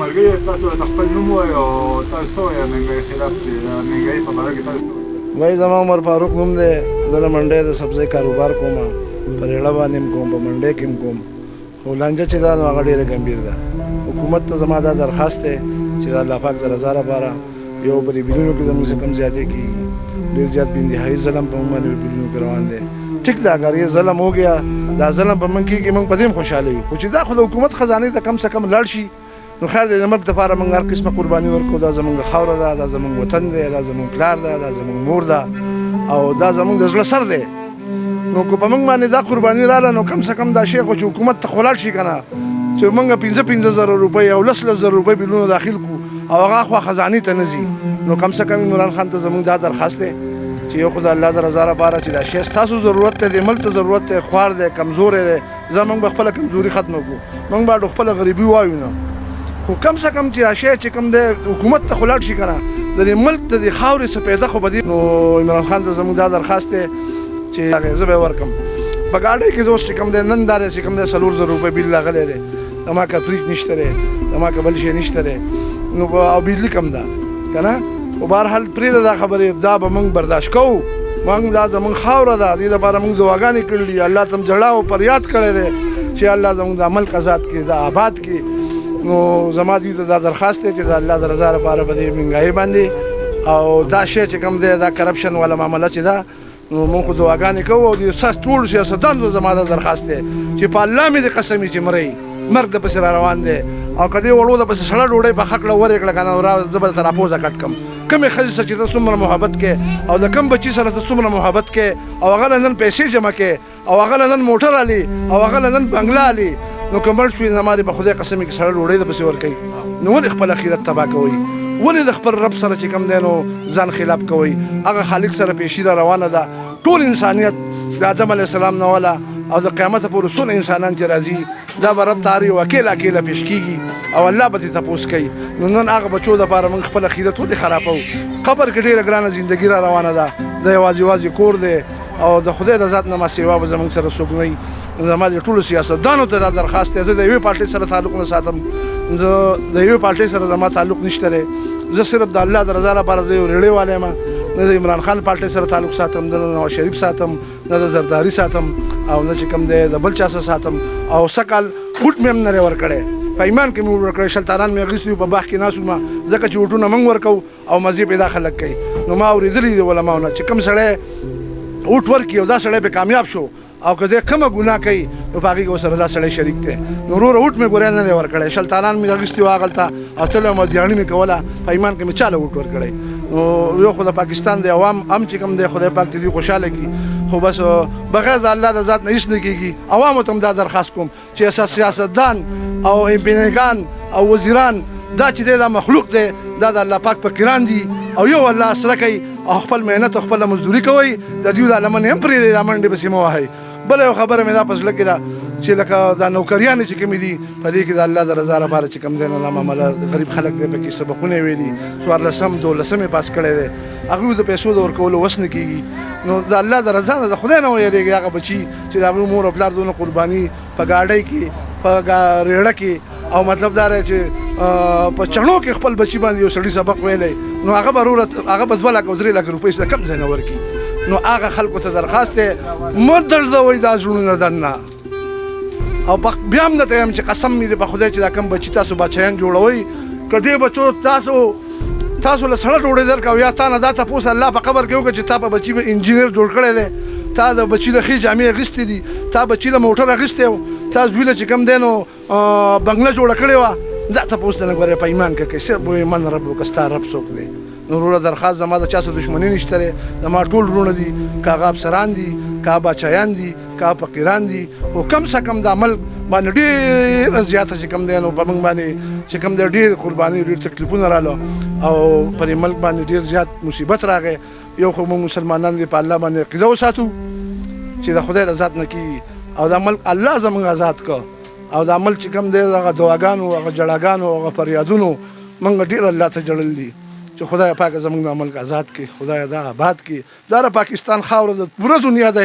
مرګي تاسو د خپل نوم وایي او تاسو یې ننګي خلاف دي ننګي په باره کې تاسو وای زما عمر فاروق نوم دی زه د منډې د سبزۍ کاروبار کوم په ریړه باندې کوم په منډې کې کوم خو لانجه چې دا نو هغه ډېره ګمبیر ده حکومت ته زما دا درخواست دی چې د الله پاک د رضا لپاره یو په دې بیلونو کې زموږ څخه کم زیاتې کېږي ډېر زیات بې انتهایي ظلم په موږ باندې بیلونو کې روان دی ټیک ده اگر یہ ظلم ہو گیا دا ظلم په موږ کېږي موږ په دې هم خوشحاله یو خو چې دا خو د حکومت خزانې ته کم څه کم لاړ شي نو خیر دی د ملک دپاره موږ هر قسمه قرباني ورکوو دا زموږ خاوره ده دا زموږ وطن دی دا زموږ پلار ده دا زموږ مور ده او دا زموږ د زړه سر دی نو که په موږ باندې دا قرباني راغله نو کم څه کم دا شی خو چې حکومت ته خو لاړ شي که نه چې موږ 15,000 روپۍ او 10,000 روپۍ بیلونه داخل کړو او هغه خوا خزانې ته نه ځي نو کم څه کم عمران خان ته زموږ دا درخواست دی چې یو خو د الله د رضا لپاره چې دا شی ستاسو ضرورت دی د ملک ته ضرورت دی خوار دی کمزوری دی زموږ به خپله کمزوري ختمه کړو موږ به خپله غریبي وایو نه خو کم څه کم چې دا شی چې کوم دی حکومت ته خو لاړ شي که نه د دې ملک د دې خاورې سپېده خو به دي نو عمران خان ته زموږ دا درخواست دی چې هغې زه به یې ورکړم په ګاډۍ کې زه اوس چې کوم دی نن دا دی چې کوم دی 4,000 روپۍ بیل راغلی دی زما که فریج نشته دی زما که بل شی نشته دی نو او بجلي کم ده که نه خو بهرحال پرېږده دا خبرې دا به موږ برداشت کوو موږ دا زموږ خاوره ده دې دپاره موږ دعاګانې کړي دي الله ته هم جړا او فریاد کړی دی چې الله زموږ دا ملک ازاد کړي دا آباد کړي نو زما دوی ته دا درخواست دی چې د الله د رضا لپاره په دې مهنګایي باندې او دا شی چې کوم دی دا کرپشن والا معامله چې ده نو موږ خو دعاګانې کوو او د ټولو سیاستدانو ته زما دا درخواست دی چې په الله مې د قسم چې مرئ مرګ د پسې را روان دی او که دې وړو د پسې سړه ډوډۍ په خکړه ورې کړه که نه زه به درته راپوزه کټ کړم کومې ښځې سره چې ته څومره محبت کې او د کوم بچي سره ته څومره محبت کې او هغه له نن پیسې جمع کې او هغه له نن موټر علي او هغه له نن بنګله علي نو که مړ شوي زما دې په خدای قسم کې سړه ډوډۍ د پسې ورکوي نو ولې خپل اخرت تباه کوئ ولې د خپل رب سره چې کوم دی نو ځان خلاف کوئ هغه خالق سره پیشي را روانه ده ټول انسانیت د آدم علیه السلام نه والا او د قیامت پورې څونه انسانان چې راځي دا به رب ته هر یو اکیله پیش کېږي او الله به ترې تپوس کوي نو نن هغه بچو دپاره موږ خپل اخرت ولې خرابوو قبر کې ډېره ګرانه زندګي را روانه ده د یوازې کور دی او د خدای د ذات نه ما سیوا به زموږ سره څوک نه وي زما د ټولو سیاستدانو ته دا درخواست دی زه د یوې پارټۍ سره تعلق نه ساتم زه د یوې پارټۍ سره زما تعلق نشته دی زه صرف د الله د رضا لپاره زه یو ریړۍ والی یم نه د عمران خان پارټۍ سره تعلق ساتم نه د نواز شریف ساتم نه د زرداري ساتم او نه چې کوم دی د بل چا سره ساتم او سکال ووټ مې هم نه دی ورکړی په ایمان کې مې ووټ ورکړی شلتانان مې اخیستي وو په باغ کې ناست وم ځکه چې ووټونه موږ ورکوو او مزې پیدا خلک کوي نو ما اورېدلي دي علماو نه چې کوم سړی ووټ ورکړي او دا سړی به کامیاب شو او که دې کومه ګناه کوي نو په هغې کې ورسره دا سړی شریک دی نو وروره ووټ مې ګوریا نه دی ورکړی شلتانان مې اخیستي وو هغلته او تل مې دیاڼي مې کوله په ایمان کې مې چاله ووټ ورکړی نو یو خو د پاکستان د عوام هم چې کوم دی خدای پاک ته دې خوشحاله کړي خو بس بغیر د الله د ذات نه هېڅ نه کېږي عوامو ته هم دا درخواست کوم چې سیاستدان او امپینګان او وزیران دا چې دی دا مخلوق دی دا د الله پاک فقیران دي او یو الله اسره کوي او خپل محنت او خپله مزدوري کوئ د دوی دا لمنې هم پرېږدئ دا منډې پسې مه وهئ بله یو خبره مې دا په زړه کې ده چې لکه دا نوکریانې چې کومې دي په دې کې د الله د رضا لپاره چې کوم دی نو دا معامله غریب خلک دی پکې سبقونه یې ویلي 14 12 یې پاس کړی دی هغوی د پیسو د ورکولو وس نه کېږي نو د الله د رضا نه د خدای نه ویرېږي هغه بچي چې د هغوی مور او پلار دونه قرباني په ګاډۍ کې په ریړه کې او مطلب دا دی چې په چڼو کې خپل بچي باندې یو سړي سبق ویلی نو هغه به هغه به 2 لک او 3 لک روپۍ د کم ځای نه ورکړي نو هغه خلکو ته درخواست دی مه دړدوئ دا زړونه دننه او بیا هم درته یم چې قسم مې دی په خدای چې دا کم بچي تاسو بچیان جوړوئ که دې بچو تاسو له سړه ډوډۍ درکړه یا تا نه دا تپوس الله په قبر کې وکړه چې تا په بچي انجینر جوړ کړی دی تا د بچي له ښې جامې اخیستې دي تا بچي له موټر اخیستی و تا زوی له چې کوم دی نو بنګله جوړه کړې وه دا تپوس ته نه ګورې په ایمان کې صرف وایي من ربک ستا رب څوک دی نو وروره درخواست زما د چا سره دښمني نشته دی زما ټول وروڼه دي که هغه افسران دي که باچایان دي که فقیران دي خو کم څه کم دا ملک باندې ډېره زیاته چې کوم دی نو په موږ باندې چې کوم دی ډېر قرباني ډېر تکلیفونه رالو او پر ملک باندې ډېر زیات مصیبت راغی یو خو موږ مسلمانان دي په الله باندې عقیده وساتو چې د خدای د ذات نه کېږي او دا ملک الله زموږ آزاد که او دا ملک چې کوم دی هغه دعاګانو هغه جړاګانو هغه فریادونو موږ ډېر الله ته جړل دي چې خدای پاک زموږ د ملک آزاد کړي خدای دا آباد کړي دا د پاکستان خاوره د پوره دنیا د